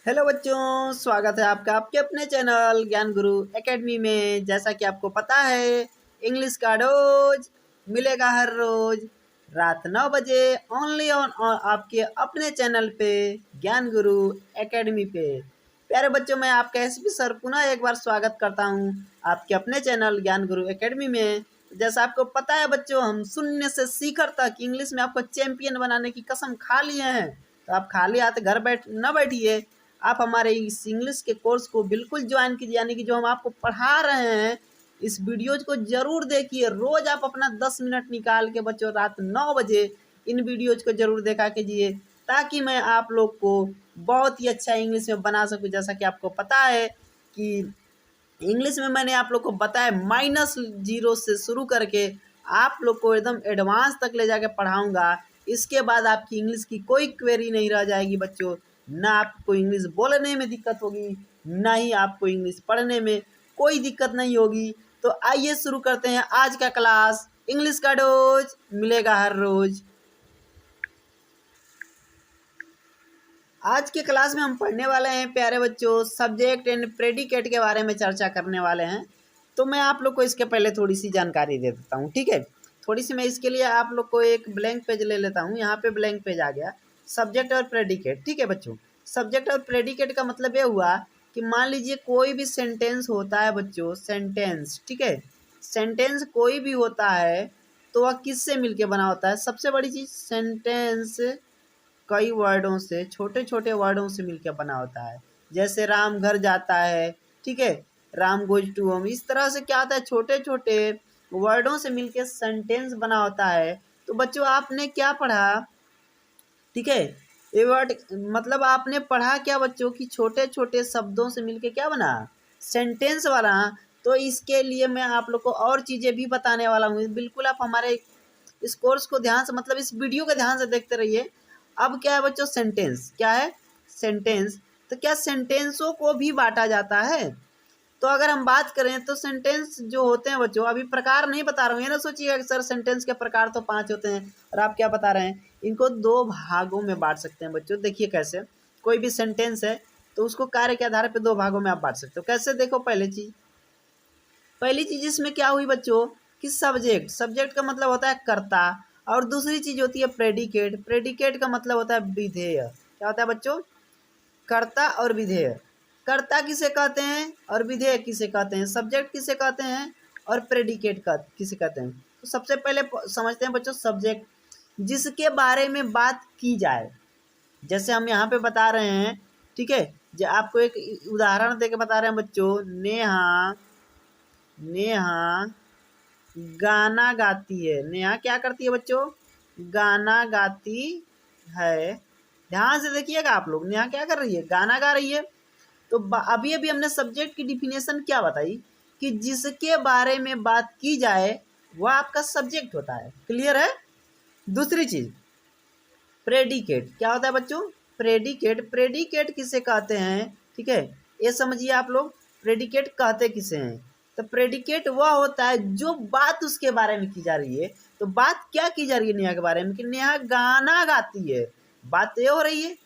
Hello बच्चों, स्वागत है आपका आपके अपने चैनल ज्ञान गुरु एकेडमी में। जैसा कि आपको पता है, इंग्लिश का डोज मिलेगा हर रोज रात 9 बजे ओनली ऑन आपके अपने चैनल पे ज्ञान गुरु एकेडमी पे। प्यारे बच्चों, मैं आपका एसपी सर पुनः एक बार स्वागत करता हूं आपके अपने चैनल ज्ञान गुरु एकेडमी में। जैसा आपको पता है बच्चों, हम शून्य से शिखर तक इंग्लिश में आपको चैंपियन बनाने की कसम खा लिए हैं। तो आप खाली हाथ घर न बैठिए, आप हमारे इस इंग्लिश के कोर्स को बिल्कुल ज्वाइन कीजिए। यानी कि जो हम आपको पढ़ा रहे हैं, इस वीडियोज को जरूर देखिए। रोज आप अपना 10 मिनट निकाल के बच्चों रात 9 बजे इन वीडियोज को जरूर देखा कीजिए, ताकि मैं आप लोग को बहुत ही अच्छा इंग्लिश में बना सकूं। जैसा कि आपको पता है कि इंग्लिश में मैंने आप लोग को बताया -0 से शुरू करके आप लोग को एकदम एडवांस तक ले जाके पढ़ाऊंगा। इसके बाद आपकी इंग्लिश की कोई क्वेरी नहीं रह जाएगी बच्चों। ना आपको इंग्लिश बोलने में दिक्कत होगी, ना ही आपको इंग्लिश पढ़ने में कोई दिक्कत नहीं होगी। तो आइए शुरू करते हैं आज का क्लास। इंग्लिश का डोज मिलेगा हर रोज। आज के क्लास में हम पढ़ने वाले हैं प्यारे बच्चों, सब्जेक्ट एंड प्रेडिकेट के बारे में चर्चा करने वाले हैं। तो मैं आप लोग को इसके पहले थोड़ी सी जानकारी दे देता हूँ, ठीक है। थोड़ी सी मैं इसके लिए आप लोग को एक ब्लैंक पेज ले लेता हूँ। यहाँ पे ब्लैंक पेज आ गया, सब्जेक्ट और प्रेडिकेट, ठीक है बच्चों। सब्जेक्ट और प्रेडिकेट का मतलब ये हुआ कि मान लीजिए कोई भी सेंटेंस होता है बच्चों, सेंटेंस, ठीक है। सेंटेंस कोई भी होता है तो वह किससे मिलके बना होता है? सबसे बड़ी चीज़, सेंटेंस कई वर्डों से, छोटे छोटे वर्डों से मिलकर बना होता है। जैसे राम घर जाता है, ठीक है, राम गोज टू होम। इस तरह से क्या होता है, छोटे छोटे वर्डों से मिलकर सेंटेंस बना होता है। तो बच्चों आपने क्या पढ़ा, ठीक है, ये वर्ड मतलब आपने पढ़ा क्या बच्चों कि छोटे छोटे शब्दों से मिलके क्या बना, सेंटेंस बना। तो इसके लिए मैं आप लोग को और चीज़ें भी बताने वाला हूँ। बिल्कुल आप हमारे इस कोर्स को ध्यान से, मतलब इस वीडियो को ध्यान से देखते रहिए। अब क्या है बच्चों, सेंटेंस क्या है, सेंटेंस। तो क्या सेंटेंसों को भी बांटा जाता है? तो अगर हम बात करें तो सेंटेंस जो होते हैं बच्चों, अभी प्रकार नहीं बता रहा हूँ, ये ना सोचिएगा कि सर सेंटेंस के प्रकार तो 5 होते हैं और आप क्या बता रहे हैं। इनको 2 भागों में बांट सकते हैं बच्चों। देखिए कैसे, कोई भी सेंटेंस है तो उसको कार्य के आधार पर 2 भागों में आप बांट सकते हो। कैसे, देखो पहली चीज इसमें क्या हुई बच्चों कि सब्जेक्ट। सब्जेक्ट का मतलब होता है कर्ता, और दूसरी चीज होती है प्रेडिकेट। प्रेडिकेट का मतलब होता है विधेय। क्या होता है बच्चों? कर्ता और विधेय। कर्ता किसे कहते हैं और विधेय किसे कहते हैं? सब्जेक्ट किसे कहते हैं और प्रेडिकेट का किसे कहते हैं? तो सबसे पहले समझते हैं बच्चों सब्जेक्ट, जिसके बारे में बात की जाए। जैसे हम यहाँ पे बता रहे हैं, ठीक है, जो आपको एक उदाहरण देके बता रहे हैं बच्चों, नेहा नेहा गाना गाती है। नेहा क्या करती है बच्चों? गाना गाती है। ध्यान से देखिएगा आप लोग, नेहा क्या कर रही है? गाना गा रही है। तो अभी अभी हमने सब्जेक्ट की डिफिनेशन क्या बताई कि जिसके बारे में बात की जाए वह आपका सब्जेक्ट होता है। क्लियर है? दूसरी चीज, प्रेडिकेट क्या होता है बच्चों? प्रेडिकेट किसे कहते हैं, ठीक है, ये समझिए आप लोग। प्रेडिकेट कहते किसे हैं? तो प्रेडिकेट वह होता है जो बात उसके बारे में की जा रही है। तो बात क्या की जा रही है नेहा के बारे में कि नेहा गाना गाती है, बात ये हो रही है।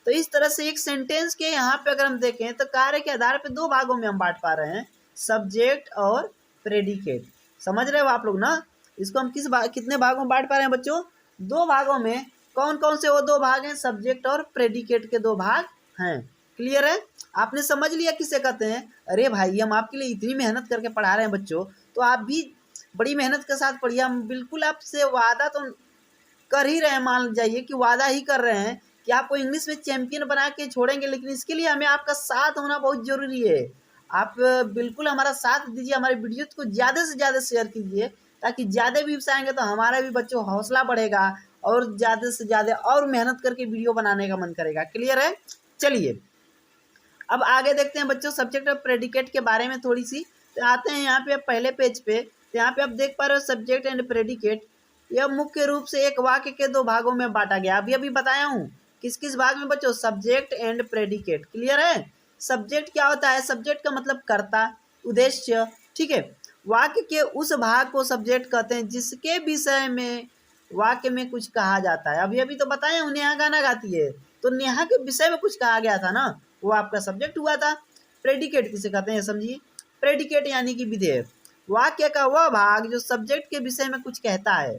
तो इस तरह से एक सेंटेंस के यहाँ पे अगर हम देखें तो कार्य के आधार पे 2 भागों में हम बांट पा रहे हैं, सब्जेक्ट और प्रेडिकेट। समझ रहे हो आप लोग ना? इसको हम कितने भागों में बांट पा रहे हैं बच्चों? 2 भागों में। कौन कौन से वो 2 भाग हैं? सब्जेक्ट और प्रेडिकेट के 2 भाग हैं। क्लियर है? आपने समझ लिया किसे कहते हैं? अरे भाई, हम आपके लिए इतनी मेहनत करके पढ़ा रहे हैं बच्चों, तो आप भी बड़ी मेहनत के साथ पढ़िए। हम बिल्कुल आपसे वादा तो कर ही रहे हैं, मान जाइए कि वादा ही कर रहे हैं कि आपको इंग्लिश में चैंपियन बना के छोड़ेंगे। लेकिन इसके लिए हमें आपका साथ होना बहुत ज़रूरी है। आप बिल्कुल हमारा साथ दीजिए, हमारे वीडियो को ज़्यादा से ज़्यादा शेयर कीजिए, ताकि ज़्यादा व्यूज़ आएंगे तो हमारा भी बच्चों हौसला बढ़ेगा और ज़्यादा से ज़्यादा और मेहनत करके वीडियो बनाने का मन करेगा। क्लियर है? चलिए अब आगे देखते हैं बच्चों सब्जेक्ट और प्रेडिकेट के बारे में थोड़ी सी। तो आते हैं यहाँ पे पहले पेज पे। तो यहाँ पे आप देख पा रहे हो सब्जेक्ट एंड प्रेडिकेट, यह मुख्य रूप से एक वाक्य के 2 भागों में बांटा गया। अभी अभी बताया हूँ किस किस भाग में बच्चों, सब्जेक्ट एंड प्रेडिकेट। क्लियर है? सब्जेक्ट क्या होता है? सब्जेक्ट का मतलब कर्ता, उद्देश्य, ठीक है। वाक्य के उस भाग को सब्जेक्ट कहते हैं जिसके विषय में वाक्य में कुछ कहा जाता है। अभी अभी तो बताया, उन्हें यहाँ गाना गाती है, तो नेहा के विषय में कुछ कहा गया था ना, वो आपका सब्जेक्ट हुआ था। प्रेडिकेट किसे कहते हैं समझिए। प्रेडिकेट यानी कि विधेय, वाक्य का वह भाग जो सब्जेक्ट के विषय में कुछ कहता है,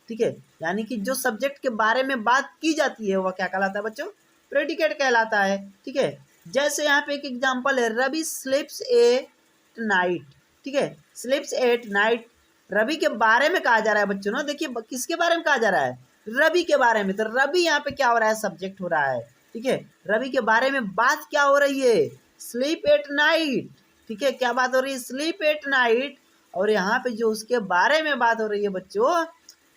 ठीक है, यानी कि जो सब्जेक्ट के बारे में बात की जाती है वह क्या कहलाता है बच्चों, प्रेडिकेट कहलाता है, ठीक है। जैसे यहाँ पे एक एग्जांपल है, रवि स्लीप्स एट नाइट, ठीक है, स्लीप्स एट नाइट, रवि के बारे में कहा जा रहा है बच्चों ना, देखिए किसके बारे में कहा जा रहा है, रवि के बारे में। तो रवि यहाँ पे क्या हो रहा है, सब्जेक्ट हो रहा है, ठीक है। रवि के बारे में बात क्या हो रही है, स्लीप एट नाइट, ठीक है, क्या बात हो रही है, स्लीप एट नाइट। और यहाँ पे जो उसके बारे में बात हो रही है बच्चों,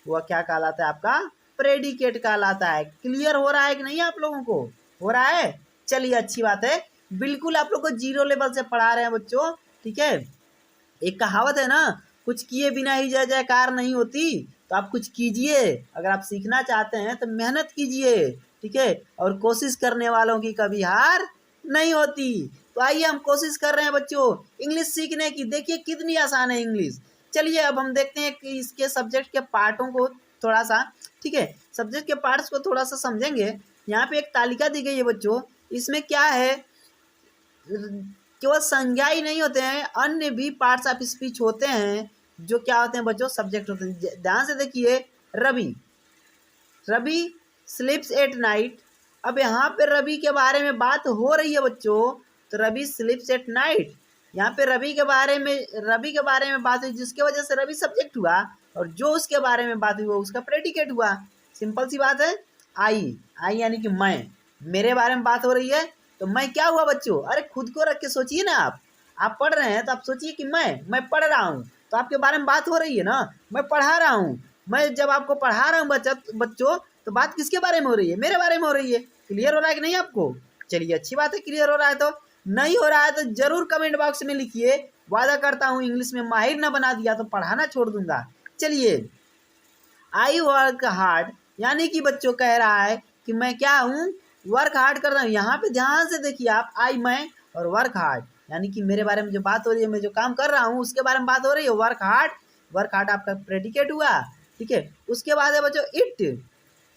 वह क्या कहलाता है, आपका प्रेडिकेट कहलाता है। क्लियर हो रहा है कि नहीं आप लोगों को, हो रहा है, चलिए अच्छी बात है। बिल्कुल आप लोग को जीरो लेवल से पढ़ा रहे हैं बच्चों, ठीक है। एक कहावत है ना, कुछ किए बिना ही जय जयकार नहीं होती, तो आप कुछ कीजिए, अगर आप सीखना चाहते हैं तो मेहनत कीजिए, ठीक है, और कोशिश करने वालों की कभी हार नहीं होती। तो आइए हम कोशिश कर रहे हैं बच्चों इंग्लिश सीखने की, देखिए कितनी आसान है इंग्लिश। चलिए अब हम देखते हैं कि इसके सब्जेक्ट के पार्टों को थोड़ा सा, ठीक है, सब्जेक्ट के पार्ट्स को थोड़ा सा समझेंगे। यहाँ पे एक तालिका दी गई है बच्चों, इसमें क्या है, केवल संज्ञा ही नहीं होते हैं, अन्य भी पार्ट्स ऑफ स्पीच होते हैं जो क्या होते हैं बच्चों, सब्जेक्ट होते हैं। ध्यान से देखिए, Ravi, Ravi sleeps at night. अब यहाँ पे रवि के बारे में बात हो रही है बच्चों, तो रवि स्लीप्स एट नाइट, यहाँ पे रवि के बारे में बात हुई, जिसके वजह से रवि सब्जेक्ट हुआ, और जो उसके बारे में बात हुई वो उसका प्रेडिकेट हुआ। सिंपल सी बात है। आई यानी कि मैं, मेरे बारे में बात हो रही है, तो मैं क्या हुआ बच्चों, अरे खुद को रख के सोचिए ना, आप पढ़ रहे हैं तो आप सोचिए कि मैं पढ़ रहा हूँ, तो आपके बारे में बात हो रही है ना, मैं पढ़ा रहा हूँ, मैं जब आपको पढ़ा रहा हूँ बच्चों, तो बात किसके बारे में हो रही है, मेरे बारे में हो रही है। क्लियर हो रहा है कि नहीं आपको, चलिए अच्छी बात है, क्लियर हो रहा है। तो नहीं हो रहा है तो जरूर कमेंट बॉक्स में लिखिए, वादा करता हूँ इंग्लिश में माहिर ना बना दिया तो पढ़ाना छोड़ दूंगा। चलिए, आई वर्क हार्ड, यानी कि बच्चों कह रहा है कि मैं क्या हूँ, वर्क हार्ड कर रहा हूँ। यहाँ पे ध्यान से देखिए आप, आई मैं, और वर्क हार्ड यानी कि मेरे बारे में जो बात हो रही है, मैं जो काम कर रहा हूँ उसके बारे में बात हो रही है, वर्क हार्ड। वर्क हार्ड आपका प्रेडिकेट हुआ, ठीक है। उसके बाद है बच्चों इट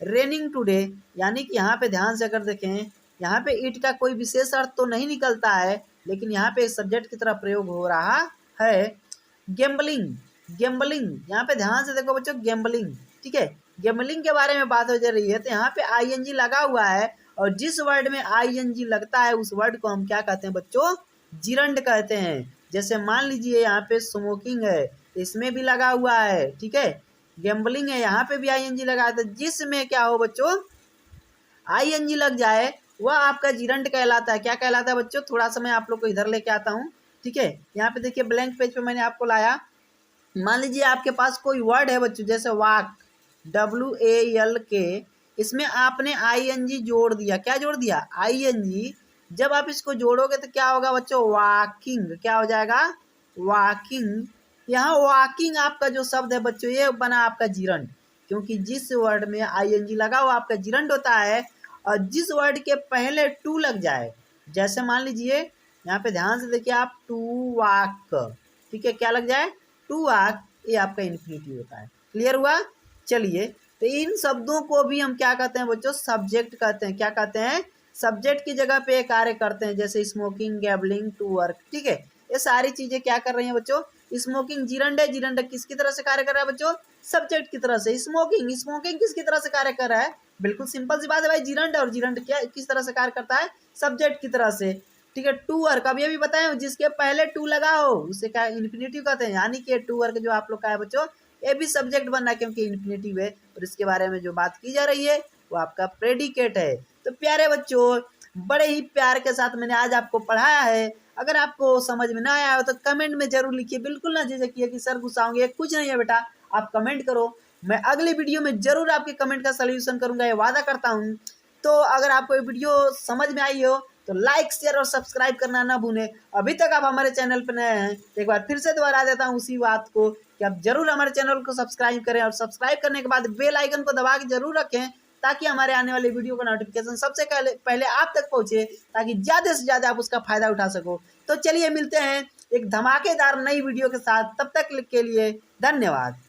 रेनिंग टुडे, यानी कि यहाँ पे ध्यान से अगर देखें, यहाँ पे इट का कोई विशेष अर्थ तो नहीं निकलता है, लेकिन यहाँ पे सब्जेक्ट की तरह प्रयोग हो रहा है। गेम्बलिंग, यहाँ पे ध्यान से देखो बच्चों, गेम्बलिंग, ठीक है, गेम्बलिंग के बारे में बात हो जा रही है, तो यहाँ पे आईएनजी लगा हुआ है, और जिस वर्ड में आईएनजी लगता है उस वर्ड को हम क्या कहते हैं बच्चों, जिरंड कहते हैं। जैसे मान लीजिए यहाँ पे स्मोकिंग है, इसमें भी लगा हुआ है, ठीक है, गैम्बलिंग है, यहाँ पे भी आईएनजी लगा है, तो जिसमें क्या हो बच्चों, आईएनजी लग जाए वह आपका जिरंड कहलाता है। क्या कहलाता है बच्चों, थोड़ा सा मैं आप लोग को इधर लेके आता हूँ, ठीक है। यहाँ पे देखिए ब्लैंक पेज पे मैंने आपको लाया, मान लीजिए आपके पास कोई वर्ड है बच्चों, जैसे वाक, WALK, इसमें आपने आईएनजी जोड़ दिया, क्या जोड़ दिया, आईएनजी। जब आप इसको जोड़ोगे तो क्या होगा बच्चों, वॉकिंग, क्या हो जाएगा, वॉकिंग। यहाँ वॉकिंग आपका जो शब्द है बच्चों, ये बना आपका जिरंड, क्योंकि जिस वर्ड में आईएनजी लगा हुआ आपका जिरंड होता है, और जिस वर्ड के पहले टू लग जाए, जैसे मान लीजिए यहाँ पे ध्यान से देखिए आप, टू वाक, ठीक है, क्या लग जाए, टू वाक, ये आपका इन्फिनिटिव होता है। क्लियर हुआ। चलिए, तो इन शब्दों को भी हम क्या कहते हैं बच्चों, सब्जेक्ट कहते हैं। क्या कहते हैं, सब्जेक्ट की जगह पे कार्य करते हैं, जैसे स्मोकिंग, गैबलिंग, टू वर्क, ठीक है, ये सारी चीजें क्या कर रही हैं बच्चों, स्मोकिंग जिरंड है, जिरंड किसकी तरह से कार्य कर रहा है बच्चों, सब्जेक्ट की तरह से। स्मोकिंग किसकी तरह से कार्य कर रहा है, बिल्कुल सिंपल सी बात है भाई, जिरंड, और जिरंड क्या किस तरह से कार्य करता है, सब्जेक्ट की तरह से, ठीक है। टू वर्क, अब ये भी बताएं, जिसके पहले टू लगा हो उसे क्या इन्फिनिटिव कहते हैं, यानी कि टू वर्क जो आप लोग का है बच्चों, ये भी सब्जेक्ट बनना है क्योंकि इन्फिनिटिव है, और इसके बारे में जो बात की जा रही है वो आपका प्रेडिकेट है। तो प्यारे बच्चों, बड़े ही प्यार के साथ मैंने आज आपको पढ़ाया है। अगर आपको समझ में ना आया हो तो कमेंट में जरूर लिखिए, बिल्कुल ना झिझकिए कि सर गुस्सा होंगे, कुछ नहीं है बेटा, आप कमेंट करो, मैं अगले वीडियो में जरूर आपके कमेंट का सलूशन करूंगा, ये वादा करता हूँ। तो अगर आपको ये वीडियो समझ में आई हो तो लाइक, शेयर और सब्सक्राइब करना ना भूलें। अभी तक आप हमारे चैनल पर नए हैं तो एक बार फिर से दोहरा देता हूँ उसी बात को कि आप जरूर हमारे चैनल को सब्सक्राइब करें, और सब्सक्राइब करने के बाद बेल आइकन को दबा के जरूर रखें, ताकि हमारे आने वाले वीडियो का नोटिफिकेशन सबसे पहले आप तक पहुंचे, ताकि ज़्यादा से ज़्यादा आप उसका फायदा उठा सको। तो चलिए मिलते हैं एक धमाकेदार नई वीडियो के साथ, तब तक के लिए धन्यवाद।